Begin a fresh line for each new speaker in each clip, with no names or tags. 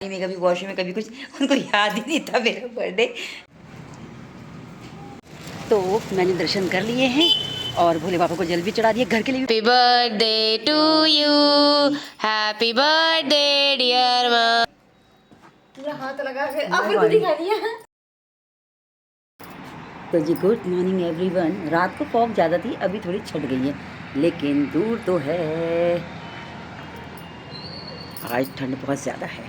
में कभी वॉशरूम में कभी कुछ, उनको याद ही नहीं था मेरा बर्थडे। तो मैंने दर्शन कर लिए हैं और भोले बाबा को जल भी चढ़ा दिया घर के लिए। Happy birthday to you, happy birthday dear माँ।
पूरा हाथ लगा के अब खुद दिखा दिया।
तो जी गुड मॉर्निंग एवरीवन। रात को फॉग ज़्यादा थी, अभी थोड़ी छट गई है, लेकिन दूर तो है। आज ठंड बहुत ज़्यादा है।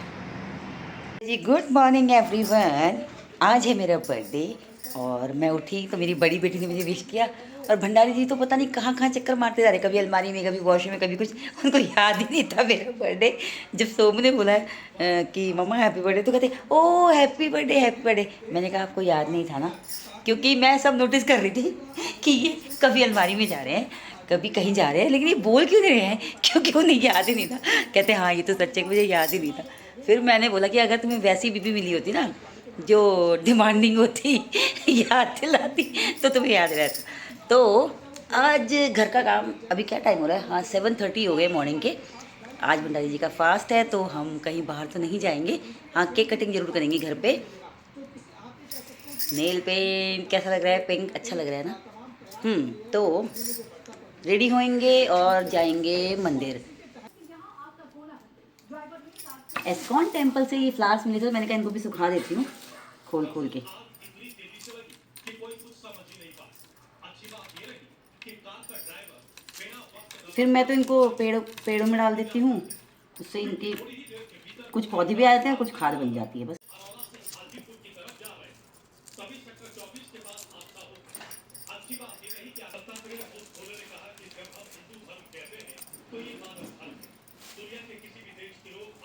जी गुड मॉर्निंग एवरीवन। आज है मेरा बर्थडे और मैं उठी तो मेरी बड़ी बेटी ने मुझे विश किया, और भंडारी जी तो पता नहीं कहाँ कहाँ चक्कर मारते जा रहे, कभी अलमारी में कभी वॉशरूम में कभी कुछ, उनको याद ही नहीं था मेरा बर्थडे। जब सोमू ने बोला कि मम्मा हैप्पी बर्थडे, तो कहते ओ हैप्पी बर्थडे हैप्पी बर्थडे। मैंने कहा आपको याद नहीं था ना, क्योंकि मैं सब नोटिस कर रही थी कि ये कभी अलमारी में जा रहे हैं, कभी कहीं जा रहे हैं, लेकिन ये बोल क्यों नहीं रहे हैं, क्योंकि उन्हें याद ही नहीं था। कहते हाँ ये तो सच्चे, मुझे याद ही नहीं था। फिर मैंने बोला कि अगर तुम्हें वैसी बीबी मिली होती ना, जो डिमांडिंग होती, याद दिलाती, तो तुम्हें याद रहता। तो आज घर का काम, अभी क्या टाइम हो रहा है, हाँ 7:30 हो गए मॉर्निंग के। आज भंडारी जी का फास्ट है, तो हम कहीं बाहर तो नहीं जाएंगे। हाँ केक कटिंग जरूर करेंगे घर पे। नेल पेंट कैसा लग रहा है, पिंक अच्छा लग रहा है ना। तो रेडी होएंगे और जाएंगे मंदिर। एस्कॉन टेम्पल से ये फ्लावर्स मिले थे, तो मैंने कहा इनको भी सुखा देती हूँ खोल खोल के। फिर मैं तो इनको पेड़ों में डाल देती हूँ, उससे इनकी कुछ पौधे भी आ जाते हैं, कुछ खाद बन जाती है बस।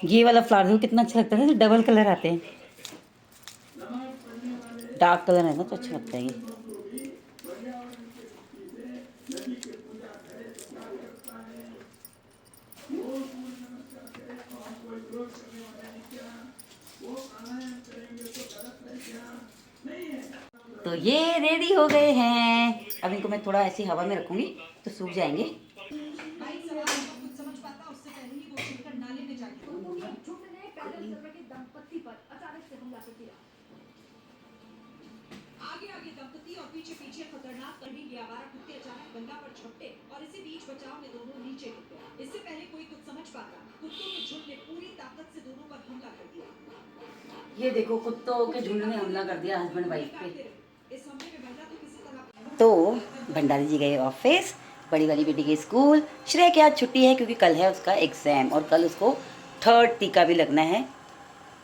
ये वाला फ्लावर देखो कितना अच्छा लगता है, डबल कलर आते हैं, डार्क कलर है ना तो अच्छा लगता है ये। तो ये रेडी हो गए हैं, अब इनको मैं थोड़ा ऐसी हवा में रखूंगी तो सूख जाएंगे। आगे आगे दंपति और पीछे पीछे खतरनाक कभी आवारा कुत्ते अचानक गंगा पर झपटे और इसी बीच बचाव में दोनों नीचे गिर गए। इससे पहले कोई कुछ समझ पाता, कुत्तों के झुंड ने पूरी ताकत से दोनों पर हमला कर दिया। ये देखो कुत्तों के झुंड ने हमला कर दिया हस्बैंड वाइफ पे। इस हमले में महिला तो किसी तरह। तो भंडारी जी गए ऑफिस, बड़ी वाली बेटी के स्कूल। श्रेय की आज छुट्टी है क्योंकि कल है उसका एग्जाम, और कल उसको 3rd टीका भी लगना है।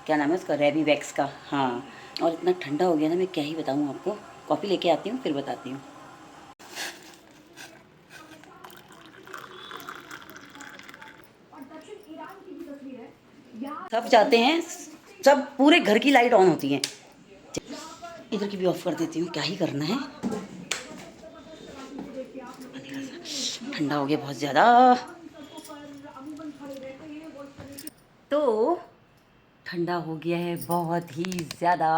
क्या नाम है उसका, रेबी वैक्स का। हाँ, और इतना ठंडा हो गया ना, मैं क्या ही बताऊँ आपको। कॉफ़ी लेके आती हूँ फिर बताती हूँ। सब जाते हैं, सब पूरे घर की लाइट ऑन होती है। इधर की भी ऑफ कर देती हूँ, क्या ही करना है। ठंडा हो गया बहुत ज़्यादा। तो ठंडा हो गया है बहुत ही ज़्यादा।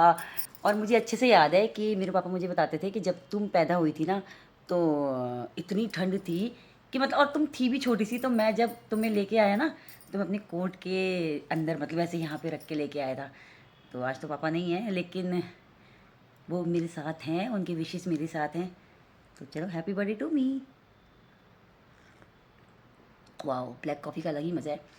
और मुझे अच्छे से याद है कि मेरे पापा मुझे बताते थे कि जब तुम पैदा हुई थी ना, तो इतनी ठंड थी कि मतलब, और तुम थी भी छोटी सी, तो मैं जब तुम्हें लेके आया ना, तो मैं अपने कोट के अंदर मतलब ऐसे यहाँ पे रख के लेके आया था। तो आज तो पापा नहीं है, लेकिन वो मेरे साथ हैं, उनकी विशेस मेरे साथ हैं। तो चलो happy birthday to me. Wow, black coffee का अलग ही मज़ा है।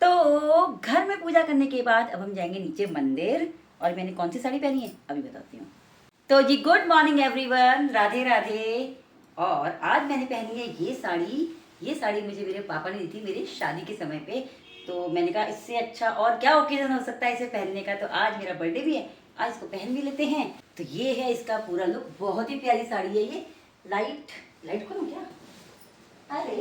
तो घर में पूजा करने के बाद अब हम जाएंगे नीचे मंदिर। और मैंने कौन सी साड़ी पहनी है अभी बताती हूँ। तो जी good morning everyone, Radhe Radhe. और आज मैंने पहनी है ये साड़ी। ये साड़ी मुझे मेरे पापा ने दी थी मेरी शादी के समय पे। तो मैंने कहा इससे अच्छा और क्या ओकेजन हो सकता है इसे पहनने का। तो आज मेरा बर्थडे भी है, आज इसको पहन भी लेते हैं। तो ये है इसका पूरा लुक, बहुत ही प्यारी साड़ी है ये। लाइट लाइट खोलूं क्या? अरे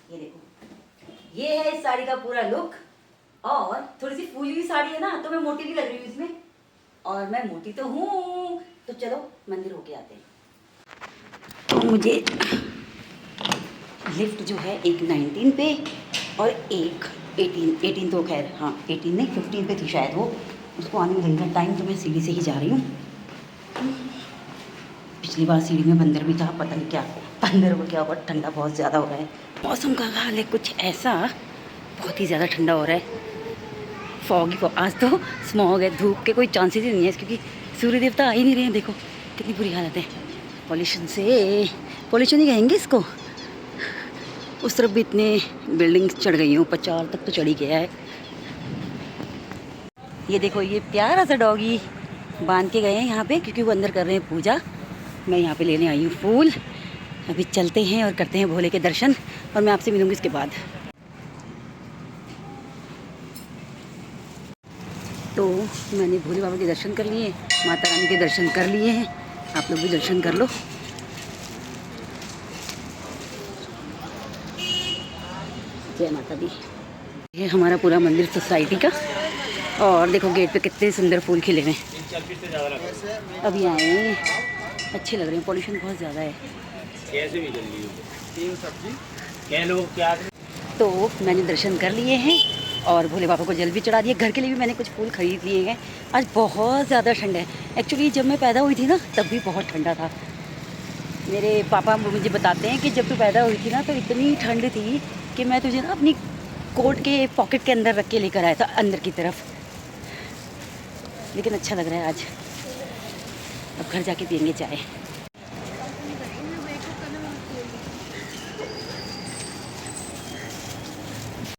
ये देखो, ये है इस साड़ी का पूरा लुक। और थोड़ी सी फूली हुई साड़ी है ना, तो मैं मोटी भी लग रही हूँ इसमें, और मैं मोटी तो हूँ। तो चलो मंदिर होके आते हैं। तो मुझे लिफ्ट जो है एक 19 पे और एक 18 तो खैर हाँ 18 नहीं 15 पे थी शायद वो, उसको आने में लगेगा टाइम। तो मैं सीढ़ी से ही जा रही हूँ। पिछली बार सीढ़ी में बंदर भी था, पता नहीं क्या अंदर को क्या हुआ। ठंडा बहुत ज़्यादा हो रहा है। मौसम का हाल है कुछ ऐसा, बहुत ही ज़्यादा ठंडा हो रहा है। फॉगी आज तो स्मॉग है, धूप के कोई चांसेस ही नहीं है क्योंकि सूर्य देवता आ ही नहीं रहे हैं। देखो कितनी बुरी हालत है पॉल्यूशन से। पॉल्यूशन ही कहेंगे इसको। उस तरफ भी इतने बिल्डिंग्स चढ़ गई हैं, ऊपर 4 तक तो चढ़ी गया है। ये देखो ये प्यारा सा डॉगी बांध के गए हैं यहाँ पे, क्योंकि वो अंदर कर रहे हैं पूजा। मैं यहाँ पे लेने आई हूँ फूल। अभी चलते हैं और करते हैं भोले के दर्शन, और मैं आपसे मिलूँगी इसके बाद। तो मैंने भोले बाबा के दर्शन कर लिए, माता रानी के दर्शन कर लिए हैं। आप लोग भी दर्शन कर लो। जय माता दी। ये हमारा पूरा मंदिर सोसाइटी का, और देखो गेट पे कितने सुंदर फूल खिले हुए हैं। अभी आए हैं, अच्छे लग रहे हैं। पॉल्यूशन बहुत ज़्यादा है।
कैसे भी कर लियो 3 सब्जी क्या लोग क्या।
तो मैंने दर्शन कर लिए हैं और भोले बाबा को जल भी चढ़ा दिया। घर के लिए भी मैंने कुछ फूल खरीद लिए हैं। आज बहुत ज़्यादा ठंड है। एक्चुअली जब मैं पैदा हुई थी ना तब भी बहुत ठंडा था। मेरे पापा मुझे बताते हैं कि जब तू पैदा हुई थी ना तो इतनी ठंड थी कि मैं तुझे ना अपनी कोट के पॉकेट के अंदर रख के लेकर आया था अंदर की तरफ। लेकिन अच्छा लग रहा है आज। अब घर जाके पियेंगे चाय।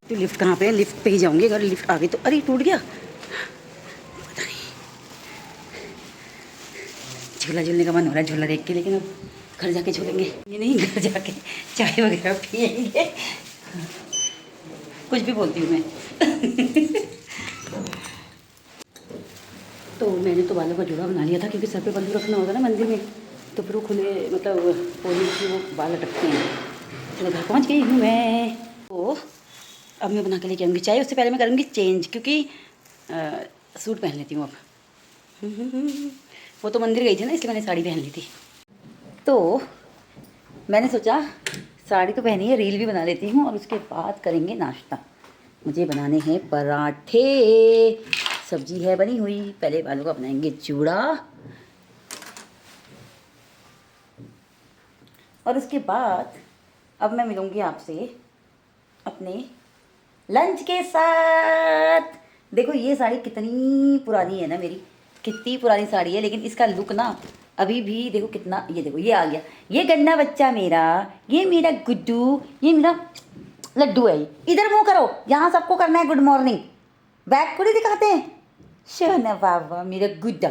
तो लिफ्ट कहाँ पे है? लिफ्ट पे ही जाऊंगी। अगर लिफ्ट आ गई तो अरे टूट गया, पता नहीं। झूला झूलने का मन हो रहा है झूला देख के, लेकिन अब घर जाके झूलेंगे। ये नहीं, घर जाके चाय वगैरह पियेंगे। कुछ भी बोलती हूँ मैं। तो मैंने तो बालों का जोड़ा बना लिया था, क्योंकि सर पे बंदूक रखना होगा ना मंदिर में, तो फिर वो खुले मतलब पोली की वो बाल लटकते हैं। चलो घर पहुँच गई हूँ मैं। तो अब मैं बना के लेके आऊँगी चाय। उससे पहले मैं करूँगी चेंज, क्योंकि सूट पहन लेती हूँ अब। वो तो मंदिर गई थी ना, इसलिए मैंने साड़ी पहन ली थी। तो मैंने सोचा साड़ी तो पहनी है, रील भी बना लेती हूँ, और उसके बाद करेंगे नाश्ता। मुझे बनाने हैं पराठे। सब्जी है बनी हुई, पहले बालों का बनाएंगे चूड़ा, और उसके बाद अब मैं मिलूँगी आपसे अपने लंच के साथ। देखो ये साड़ी कितनी पुरानी है ना मेरी, कितनी पुरानी साड़ी है, लेकिन इसका लुक ना अभी भी देखो कितना। ये देखो ये आ गया, ये गन्ना बच्चा मेरा, ये मेरा गुड्डू, ये मेरा लड्डू है। इधर मुंह करो, यहाँ सबको करना है गुड मॉर्निंग। बैग पूरी दिखाते हैं। शोना बाबा मेरा गुड्डा।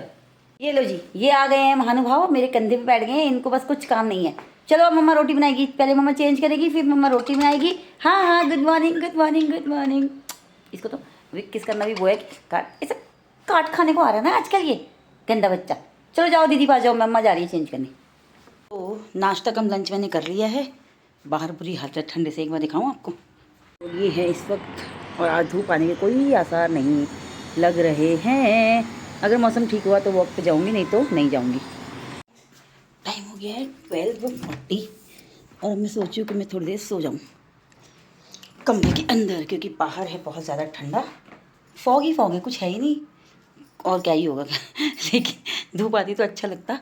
ये लो जी, ये आ गए हैं महानुभाव, मेरे कंधे पे बैठ गए हैं। इनको बस कुछ काम नहीं है। चलो अब मम्मा रोटी बनाएगी, पहले मम्मा चेंज करेगी, फिर मम्मा रोटी बनाएगी। हाँ हाँ good morning good morning good morning. इसको तो किस करना भी वो है कि काट, इसे काट खाने को आ रहा है ना आजकल ये गंदा बच्चा। चलो जाओ दीदी पास जाओ, मम्मा जा रही है चेंज करने। तो नाश्ता कम लंच मैंने कर लिया है। बाहर बुरी हालत है ठंडे से, एक बार दिखाऊँ आपको। तो ये है इस वक्त, और आज धूप आने के कोई आसार नहीं लग रहे हैं। अगर मौसम ठीक हुआ तो वॉक पे जाऊँगी, नहीं तो नहीं जाऊँगी। टाइम हो गया है 12:40, और मैं सोची हूँ कि मैं थोड़ी देर सो जाऊँ कमरे के अंदर, क्योंकि बाहर है बहुत ज़्यादा ठंडा। फॉग ही फॉग है, कुछ है ही नहीं, और क्या ही होगा। लेकिन धूप आती तो अच्छा लगता।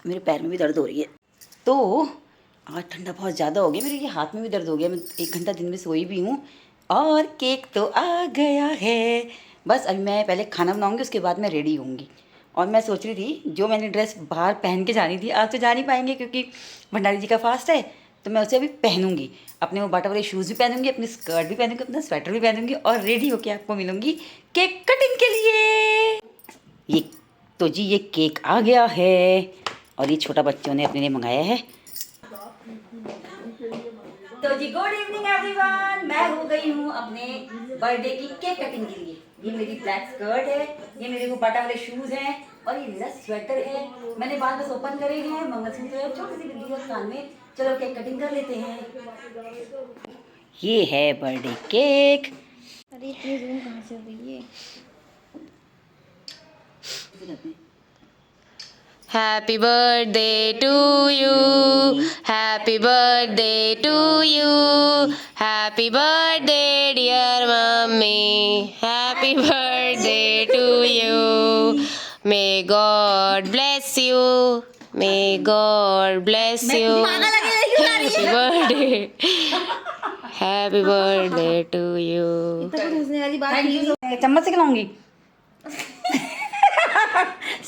मेरे पैर में भी दर्द हो रही है। तो आज ठंडा बहुत ज़्यादा हो गया, मेरे ये हाथ में भी दर्द हो गया। मैं 1 घंटा दिन में सोई भी हूँ, और केक तो आ गया है। बस अभी मैं पहले खाना बनाऊँगी, उसके बाद मैं रेडी होंगी। और मैं सोच रही थी जो मैंने ड्रेस बाहर पहन के जानी थी, आज तो जा नहीं पाएंगे क्योंकि भंडारी जी का फास्ट है, तो मैं उसे अभी पहनूंगी। अपने वो बाटा वाले शूज़ भी पहनूंगी, अपनी स्कर्ट भी पहनूंगी, अपना स्वेटर भी पहनूंगी, और रेडी होके आपको मिलूंगी केक कटिंग के लिए। ये तो जी ये केक आ गया है, और ये छोटा बच्चों ने अपने लिए मंगाया है। तो जी गुड इवनिंग एवरीवन, मैं हो गई हूँ अपने बर्थडे की केक कटिंग के लिए। ये मेरी ब्लैक स्कर्ट है, ये मेरे को बाटा वाले शूज़ हैं, और ये मेरा स्वेटर है। मैंने बाल बस ओपन करे हैं, मंगलसूत्र है, छोटी सी बिंदी है कान में। चलो केक कटिंग कर लेते हैं। ये है बर्थडे केक।
अरे इतनी जून कहाँ से हो गई है?
Happy birthday to you. Happy birthday to you. Happy birthday dear mommy. Happy birthday to you. May God bless you. May God bless you. Happy birthday. Happy birthday to you.
इतना कुछ हंसने वाली बात नहीं है।
चम्मच से खिलाऊंगी।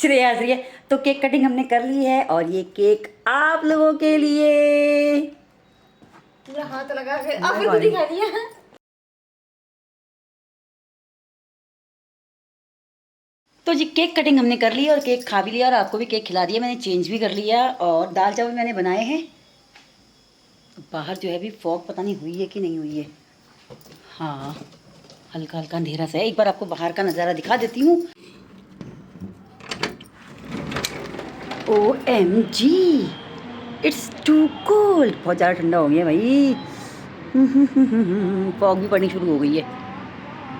श्रेया श्रेया तो केक कटिंग हमने कर ली है और ये केक आप लोगों के लिए।
पूरा हाथ लगा के अब फिर खुद ही खा लिया।
तो जी केक कटिंग हमने कर ली और केक खा भी लिया और आपको भी केक खिला दिया। मैंने चेंज भी कर लिया और दाल चावल मैंने बनाए हैं। बाहर जो है अभी फॉग पता नहीं हुई है कि नहीं हुई है। हाँ हल्का हल्का अंधेरा सा है। एक बार आपको बाहर का नज़ारा दिखा देती हूँ। OMG it's too cold. बहुत ज़्यादा ठंडा हो गया भाई। फॉग भी पड़नी शुरू हो गई है।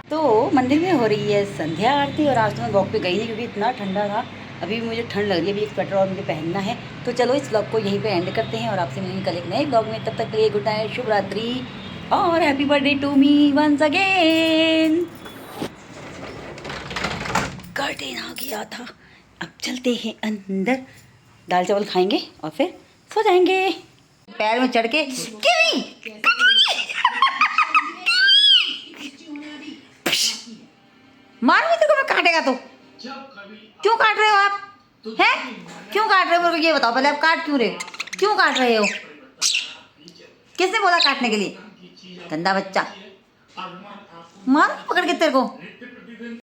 तो मंदिर में हो रही है संध्या आरती और आज तो मैं वॉक पे गई नहीं क्योंकि इतना ठंडा था। अभी भी मुझे ठंड लग रही है। अभी एक स्वेटर और मुझे पहनना है। तो चलो इस व्लॉग को यहीं पे एंड करते हैं और आपसे मिलेंगे कल एक नए व्लॉग में। तब तक के लिए गुड नाइट, शुभ रात्रि और happy birthday to me once again. Curtain आ गया था। अब चलते हैं अंदर, दाल चावल खाएंगे और फिर सो जाएंगे। पैर में चढ़ के मारूंगी तेरे को मैं, काटेगा तो। क्यों काट रहे हो आप? हैं क्यों काट रहे हो मेरे को ये बताओ पहले। आप काट क्यों रहे हो? क्यों काट रहे हो? किसने बोला काटने के लिए? गंदा बच्चा। मारूंगी पकड़ के तेरे को।